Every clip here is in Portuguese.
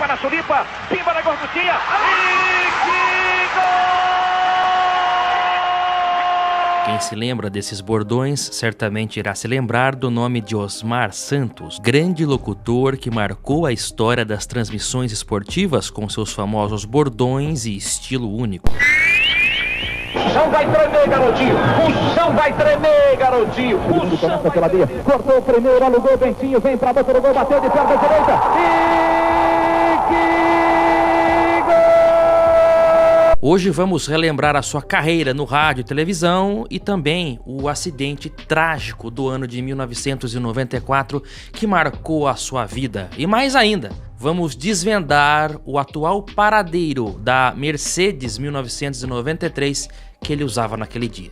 para a Sulipa, pimba na gorduchinha, e que gol! Quem se lembra desses bordões certamente irá se lembrar do nome de Osmar Santos, grande locutor que marcou a história das transmissões esportivas com seus famosos bordões e estilo único. O chão vai tremer, garotinho! O chão vai tremer, garotinho! O chão vai pela via. Cortou o primeiro, alugou o Bentinho, vem pra boca do gol, bateu de perna direita. E que gol! Hoje vamos relembrar a sua carreira no rádio e televisão e também o acidente trágico do ano de 1994 que marcou a sua vida. E mais ainda, vamos desvendar o atual paradeiro da Mercedes 1993 que ele usava naquele dia.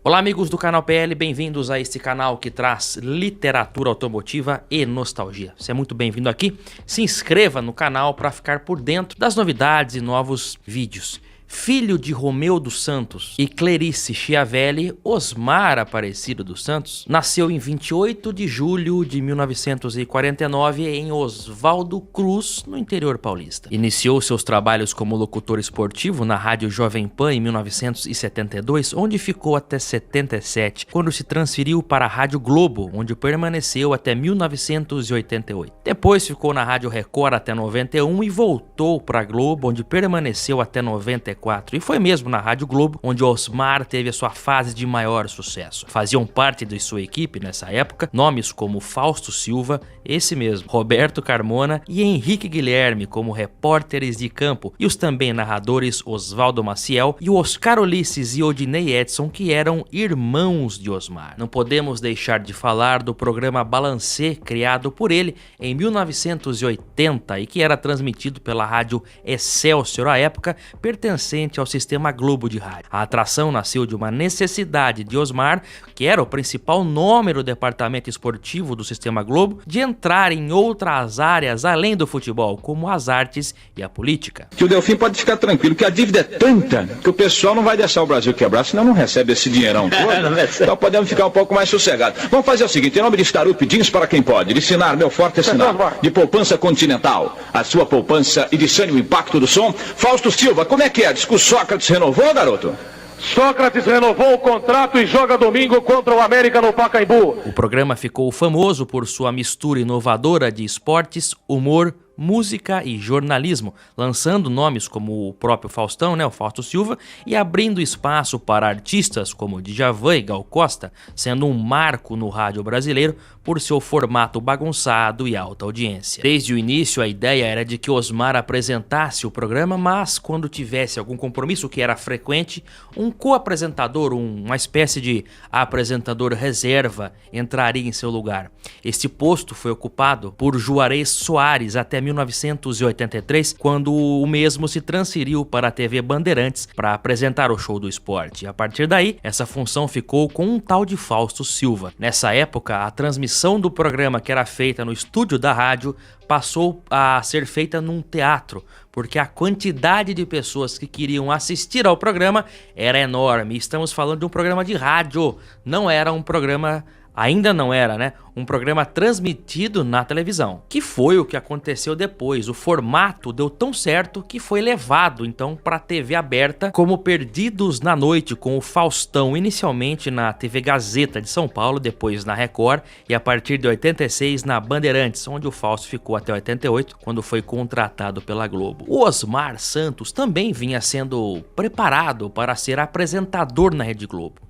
Olá amigos do canal PL, bem-vindos a este canal que traz literatura automotiva e nostalgia. Você é muito bem-vindo aqui, se inscreva no canal para ficar por dentro das novidades e novos vídeos. Filho de Romeu dos Santos e Clerice Chiavelli, Osmar Aparecido dos Santos nasceu em 28 de julho de 1949 em Oswaldo Cruz, no interior paulista. Iniciou seus trabalhos como locutor esportivo na Rádio Jovem Pan em 1972, onde ficou até 77, quando se transferiu para a Rádio Globo, onde permaneceu até 1988. Depois ficou na Rádio Record até 91 e voltou para a Globo, onde permaneceu até 94. E foi mesmo na Rádio Globo onde Osmar teve a sua fase de maior sucesso. Faziam parte de sua equipe nessa época nomes como Fausto Silva, esse mesmo, Roberto Carmona e Henrique Guilherme como repórteres de campo, e os também narradores Oswaldo Maciel e o Oscar Ulisses e Odinei Edson, que eram irmãos de Osmar. Não podemos deixar de falar do programa Balancê, criado por ele em 1980 e que era transmitido pela Rádio Excelsior à época, pertencente ao Sistema Globo de rádio. A atração nasceu de uma necessidade de Osmar, que era o principal nome do departamento esportivo do Sistema Globo, de entrar em outras áreas além do futebol, como as artes e a política. Que o Delfim pode ficar tranquilo, que a dívida é tanta que o pessoal não vai deixar o Brasil quebrar, senão não recebe esse dinheirão todo. Então podemos ficar um pouco mais sossegados. Vamos fazer o seguinte, em nome de Starup Jeans para quem pode, de Sinar, meu forte é Sinar, de Poupança Continental, a sua poupança e de sane o impacto do som. Fausto Silva, como é que é? Diz que o Sócrates renovou, garoto? Sócrates renovou o contrato e joga domingo contra o América no Pacaembu. O programa ficou famoso por sua mistura inovadora de esportes, humor, música e jornalismo, lançando nomes como o próprio Faustão, o Fausto Silva, e abrindo espaço para artistas como Djavan e Gal Costa, sendo um marco no rádio brasileiro por seu formato bagunçado e alta audiência. Desde o início a ideia era de que Osmar apresentasse o programa, mas quando tivesse algum compromisso, que era frequente, um co-apresentador, uma espécie de apresentador reserva, entraria em seu lugar. Este posto foi ocupado por Juarez Soares até 1983, quando o mesmo se transferiu para a TV Bandeirantes para apresentar o show do esporte. A partir daí, essa função ficou com um tal de Fausto Silva. Nessa época, a transmissão do programa, que era feita no estúdio da rádio, passou a ser feita num teatro, porque a quantidade de pessoas que queriam assistir ao programa era enorme. Estamos falando de um programa de rádio, não era um programa... Ainda não era, um programa transmitido na televisão, que foi o que aconteceu depois. O formato deu tão certo que foi levado então para a TV aberta, como Perdidos na Noite com o Faustão, inicialmente na TV Gazeta de São Paulo, depois na Record e a partir de 86 na Bandeirantes, onde o Fausto ficou até 88, quando foi contratado pela Globo. O Osmar Santos também vinha sendo preparado para ser apresentador na Rede Globo,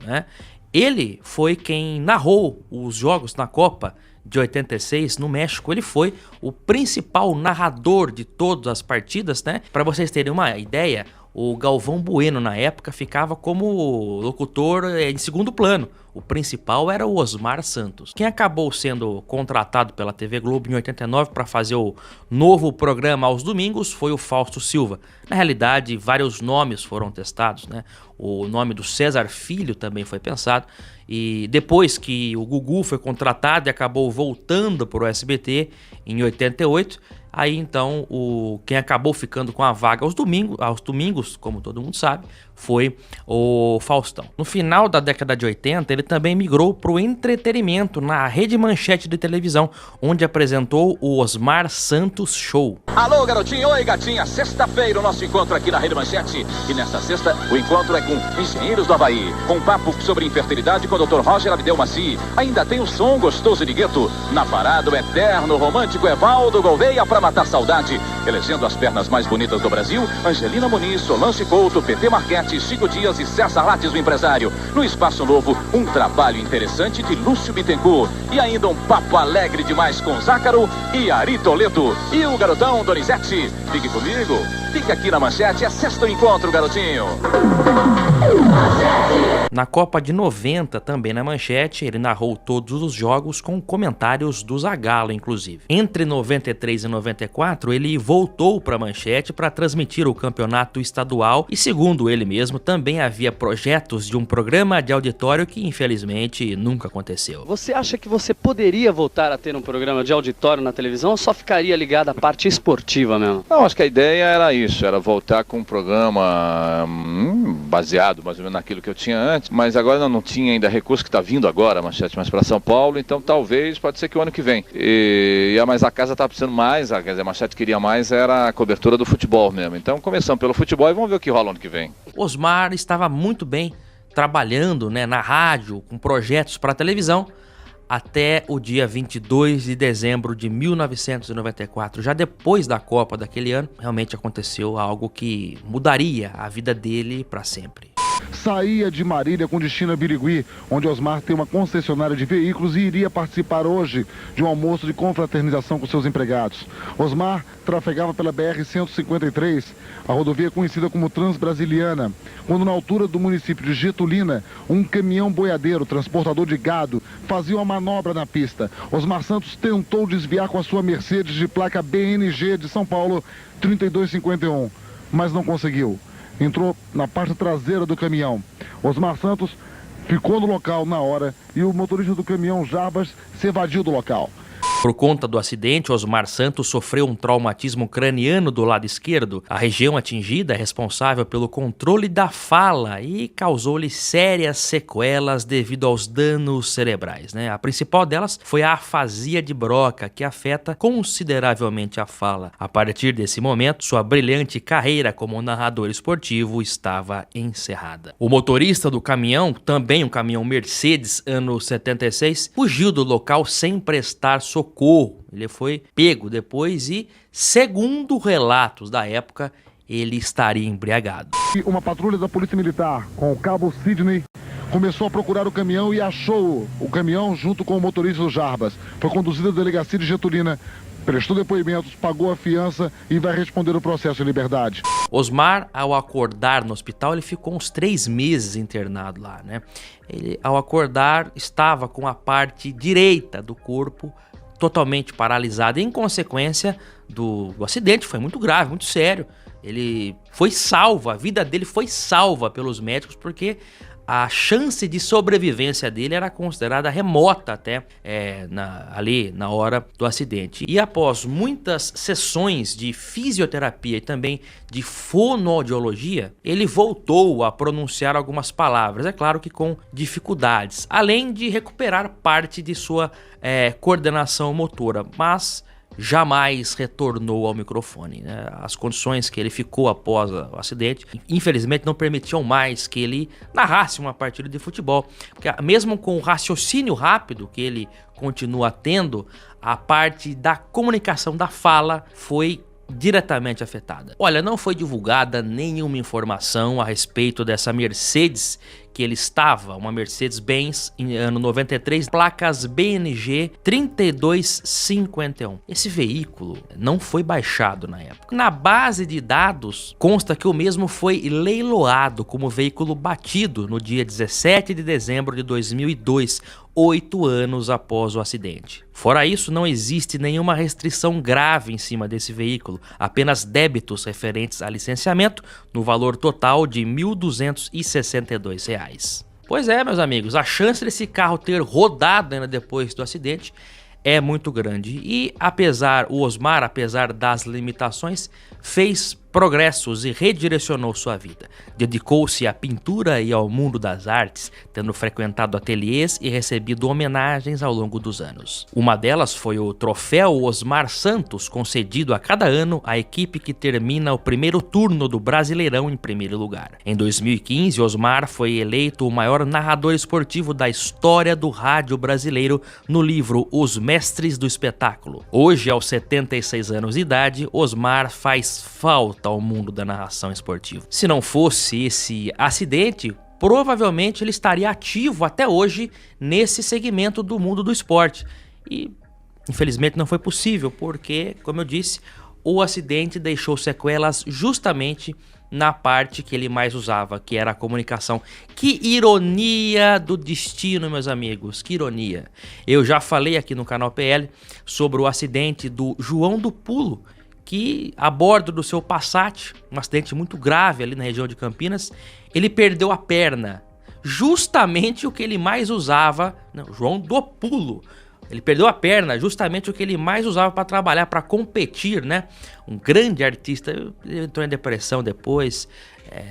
Ele foi quem narrou os jogos na Copa de 86 no México. Ele foi o principal narrador de todas as partidas, Para vocês terem uma ideia, o Galvão Bueno na época ficava como locutor em segundo plano. O principal era o Osmar Santos. Quem acabou sendo contratado pela TV Globo em 89 para fazer o novo programa aos domingos foi o Fausto Silva. Na realidade, vários nomes foram testados, O nome do César Filho também foi pensado. E depois que o Gugu foi contratado e acabou voltando para o SBT em 88, Aí então quem acabou ficando com a vaga aos domingos, como todo mundo sabe, foi o Faustão. No final da década de 80, ele também migrou para o entretenimento na Rede Manchete de televisão, onde apresentou o Osmar Santos Show. Alô, garotinho, oi, gatinha. Sexta-feira o nosso encontro aqui na Rede Manchete. E nesta sexta, o encontro é com Engenheiros do Havaí, com papo sobre infertilidade com o Dr. Roger Abdel Maci. Ainda tem o som gostoso de gueto. Na parada, o eterno romântico Evaldo Gouveia pra matar saudade. Elegendo as pernas mais bonitas do Brasil, Angelina Muniz, Solange Couto, PT Marquete, Chico Dias e César Lattes, o empresário. No Espaço Novo, um trabalho interessante de Lúcio Bittencourt. E ainda um papo alegre demais com Zácaro e Ari Toledo. E o garotão Donizete. Fique comigo, fique aqui na Manchete, é sexto encontro, garotinho. Na Copa de 90, também na Manchete, ele narrou todos os jogos com comentários do Zagallo, inclusive. Entre 93 e 94, ele voltou para a Manchete para transmitir o campeonato estadual e, segundo ele mesmo, também havia projetos de um programa de auditório que, infelizmente, nunca aconteceu. Você acha que você poderia voltar a ter um programa de auditório na televisão ou só ficaria ligado à parte esportiva mesmo? Não, acho que a ideia era isso, era voltar com um programa baseado mais ou menos naquilo que eu tinha antes, mas agora não tinha ainda recurso que está vindo agora, a Manchete mais para São Paulo, então talvez, pode ser que o ano que vem. Mas a casa está precisando mais, quer dizer, a Manchete queria mais, era a cobertura do futebol mesmo. Então começamos pelo futebol e vamos ver o que rola ano que vem. Osmar estava muito bem trabalhando, né, na rádio, com projetos para televisão, até o dia 22 de dezembro de 1994. Já depois da Copa daquele ano, realmente aconteceu algo que mudaria a vida dele para sempre. Saía de Marília com destino a Birigui, onde Osmar tem uma concessionária de veículos e iria participar hoje de um almoço de confraternização com seus empregados. Osmar trafegava pela BR-153, a rodovia conhecida como Transbrasiliana, quando na altura do município de Getulina, um caminhão boiadeiro, transportador de gado, fazia uma manobra na pista. Osmar Santos tentou desviar com a sua Mercedes de placa BNG de São Paulo 3251, mas não conseguiu. Entrou na parte traseira do caminhão. Osmar Santos ficou no local na hora e o motorista do caminhão, Jarbas, se evadiu do local. Por conta do acidente, Osmar Santos sofreu um traumatismo craniano do lado esquerdo. A região atingida é responsável pelo controle da fala e causou-lhe sérias sequelas devido aos danos cerebrais, né? A principal delas foi a afasia de Broca, que afeta consideravelmente a fala. A partir desse momento, sua brilhante carreira como narrador esportivo estava encerrada. O motorista do caminhão, também um caminhão Mercedes, ano 76, fugiu do local sem prestar socorro. Ele foi pego depois e, segundo relatos da época, ele estaria embriagado. Uma patrulha da Polícia Militar, com o cabo Sidney, começou a procurar o caminhão e achou o caminhão junto com o motorista do Jarbas. Foi conduzido à delegacia de Getulina, prestou depoimentos, pagou a fiança e vai responder o processo em liberdade. Osmar, ao acordar no hospital, ele ficou uns 3 meses internado lá, né? Ele, ao acordar, estava com a parte direita do corpo totalmente paralisado. Em consequência do acidente, foi muito grave, muito sério. Ele foi salvo, a vida dele foi salva pelos médicos porque a chance de sobrevivência dele era considerada remota até ali na hora do acidente. E após muitas sessões de fisioterapia e também de fonoaudiologia, ele voltou a pronunciar algumas palavras, é claro que com dificuldades, além de recuperar parte de sua coordenação motora, mas jamais retornou ao microfone, né? As condições que ele ficou após o acidente, infelizmente, não permitiam mais que ele narrasse uma partida de futebol, porque mesmo com o raciocínio rápido que ele continua tendo, a parte da comunicação da fala foi diretamente afetada. Olha, não foi divulgada nenhuma informação a respeito dessa Mercedes que ele estava, uma Mercedes-Benz em ano 93, placas BNG 3251. Esse veículo não foi baixado na época. Na base de dados consta que o mesmo foi leiloado como veículo batido no dia 17 de dezembro de 2002, 8 anos após o acidente. Fora isso, não existe nenhuma restrição grave em cima desse veículo, apenas débitos referentes a licenciamento no valor total de R$ 1.262. Pois é, meus amigos, a chance desse carro ter rodado ainda depois do acidente é muito grande. E o Osmar, apesar das limitações, fez progressos e redirecionou sua vida. Dedicou-se à pintura e ao mundo das artes, tendo frequentado ateliês e recebido homenagens ao longo dos anos. Uma delas foi o Troféu Osmar Santos, concedido a cada ano à equipe que termina o primeiro turno do Brasileirão em primeiro lugar. Em 2015, Osmar foi eleito o maior narrador esportivo da história do rádio brasileiro no livro Os Mestres do Espetáculo. Hoje, aos 76 anos de idade, Osmar faz falta ao mundo da narração esportiva. Se não fosse esse acidente, provavelmente ele estaria ativo até hoje nesse segmento do mundo do esporte. E infelizmente não foi possível, porque, como eu disse, o acidente deixou sequelas justamente na parte que ele mais usava, que era a comunicação. Que ironia do destino, meus amigos, que ironia. Eu já falei aqui no canal PL sobre o acidente do João do Pulo, que a bordo do seu Passat, um acidente muito grave ali na região de Campinas, ele perdeu a perna, justamente o que ele mais usava, João do Pulo, ele perdeu a perna, justamente o que ele mais usava para trabalhar, para competir, né? Um grande artista, ele entrou em depressão depois,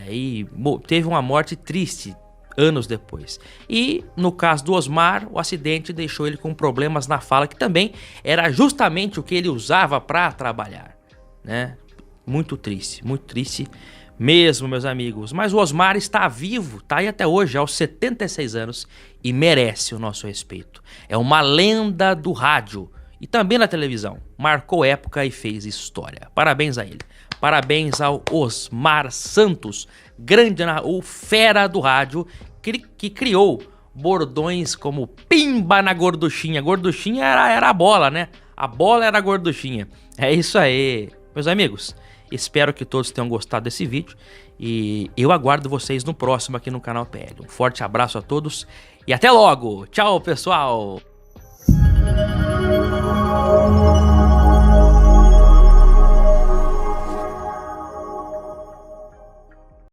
e teve uma morte triste anos depois. E no caso do Osmar, o acidente deixou ele com problemas na fala, que também era justamente o que ele usava para trabalhar, né? Muito triste mesmo, meus amigos. Mas o Osmar está vivo, tá aí até hoje, aos 76 anos, e merece o nosso respeito. É uma lenda do rádio e também da televisão. Marcou época e fez história. Parabéns a ele. Parabéns ao Osmar Santos, o fera do rádio, que criou bordões como pimba na gorduchinha. Gorduchinha era a bola, né? A bola era a gorduchinha. É isso aí. Meus amigos, espero que todos tenham gostado desse vídeo e eu aguardo vocês no próximo aqui no canal PL. Um forte abraço a todos e até logo. Tchau, pessoal!